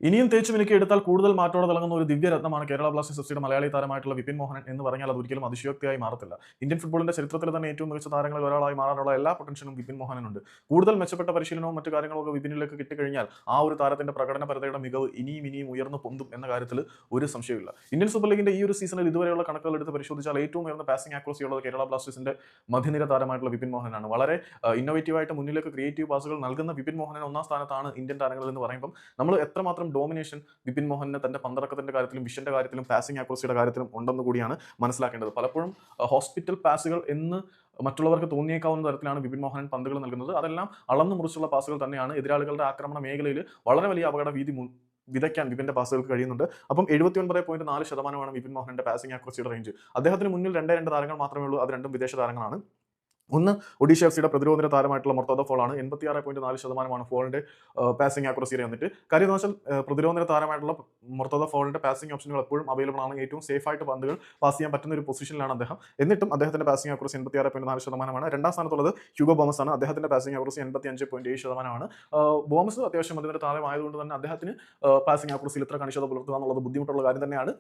ഇനിയും തേച്ച് മിനുക്കി എടുത്താൽ കൂടുതൽ മാറ്റോടെ തിളങ്ങുന്ന ഒരു ദിവ്യരത്നമാണ് കേരള ബ്ലാസ്റ്റേഴ്സ് എഫ്സിയുടെ മലയാളി താരമായിട്ടുള്ള വിപിൻ മോഹനൻ എന്ന് പറഞ്ഞാൽ അത് ഒരിക്കലും അതിശയോക്തിയായി മാറത്തില്ല. ഇന്ത്യൻ ഫുട്ബോളിന്റെ ചരിത്രത്തിൽ തന്നെ ഏറ്റവും മികച്ച താരങ്ങളിൽ ഒരാളായി മാറാനുള്ള എല്ലാ പൊട്ടൻഷ്യലും വിപിൻ മോഹനുണ്ട്. കൂടുതൽ മെച്ചപ്പെട്ട പരിശീലനവും മറ്റു കാര്യങ്ങളൊക്കെ വിപിനിലേക്ക് കിട്ടിക്കഴിഞ്ഞാൽ ആ ഒരു താരത്തിന്റെ പ്രകടനപരതയുടെ മികവ് ഇനിയും ഉയർന്നു പൊന്തും എന്ന കാര്യത്തിൽ ഒരു സംശയമില്ല. ഇന്ത്യൻ സൂപ്പർ ലീഗിന്റെ ഈ ഒരു സീസണിൽ ഇതുവരെയുള്ള കണക്കുകൾ എടുത്ത് പരിശോധിച്ചാൽ ഏറ്റവും ഉയർന്ന പാസിംഗ് ആക്രോസി ഉള്ളത് കേരള ബ്ലാസ്റ്റേഴ്സിന്റെ മധ്യനിര താരമായിട്ടുള്ള വിപിൻ മോഹനാണ്. വളരെ ഇന്നോവേറ്റീവായിട്ട് മുന്നിലേക്ക് ക്രിയേറ്റീവ് പാസുകൾ നൽകുന്ന വിപിൻ മോഹനൻ ഒന്നാം സ്ഥാനത്താണ് ഇന്ത്യൻ താരങ്ങളിൽ എന്ന് പറയുമ്പോൾ നമ്മൾ എത്രമാത്രം ഡോമിനേഷൻ വിപിൻ മോഹന് തന്റെ പന്തടക്കത്തിന്റെ കാര്യത്തിലും വിഷന്റെ കാര്യത്തിലും പാസിംഗ് ആക്രോസിയുടെ കാര്യത്തിലും ഉണ്ടെന്ന് കൂടിയാണ് മനസ്സിലാക്കേണ്ടത്. പലപ്പോഴും ഹോസ്പിറ്റൽ പാസുകൾ എന്ന് മറ്റുള്ളവർക്ക് തോന്നിയേക്കാവുന്ന തരത്തിലാണ് വിപിൻ മോഹനൻ പന്തുകൾ നൽകുന്നത്. അതെല്ലാം അളന്നു മുറിച്ചുള്ള പാസുകൾ തന്നെയാണ്. എതിരാളികളുടെ ആക്രമണ മേഖലയിൽ വളരെ വലിയ അപകട വീതി വിതയ്ക്കാൻ വിപിന്റെ പാസുകൾക്ക് കഴിയുന്നുണ്ട്. അപ്പം 79.4% വിപിൻ മോഹനന്റെ പാസിംഗ് ആക്രോസിയുടെ റേഞ്ച്. അദ്ദേഹത്തിന് മുന്നിൽ രണ്ട് താരങ്ങൾ മാത്രമേ ഉള്ളൂ. അത് രണ്ടും വിദേശ താരങ്ങളാണ്. ഒന്ന് ഒഡീഷ എഫ് സിയുടെ പ്രതിരോധ താരമായിട്ടുള്ള മൊർത്തോദ ഫോളാണ്. 86.4% ഫോളിന്റെ പാസിംഗ് ആക്രോസിയുടെ വന്നിട്ട് കാര്യവശാൽ പ്രതിരോധ താരമായിട്ടുള്ള മൊർത്തോദ ഫോളിന്റെ പാസിംഗ് ഓപ്ഷനുകൾ എപ്പോഴും അവൈലബിൾ ആണ്. ഏറ്റവും സേഫ് ആയിട്ട് പന്തുകൾ പാസ് ചെയ്യാൻ പറ്റുന്ന ഒരു പൊസിഷനിലാണ് അദ്ദേഹം. എന്നിട്ടും അദ്ദേഹത്തിന്റെ പാസിംഗ് ആക്രോസി 86.4%. രണ്ടാം സ്ഥാനത്തുള്ളത് ഹ്യൂഗോ ബോമസ് ആണ്. അദ്ദേഹത്തിന്റെ പാസിംഗ് ആക്രോസി 85.7%. ബോമസ് അത്യാവശ്യം അതിന്റെ താരമായതുകൊണ്ട് തന്നെ അദ്ദേഹത്തിന് പാസിംഗ് ആക്രോസിയിൽ ഇത്ര കണിശത പുലർത്തുക എന്നുള്ളത് ബുദ്ധിമുട്ടുള്ള കാര്യം തന്നെയാണ്.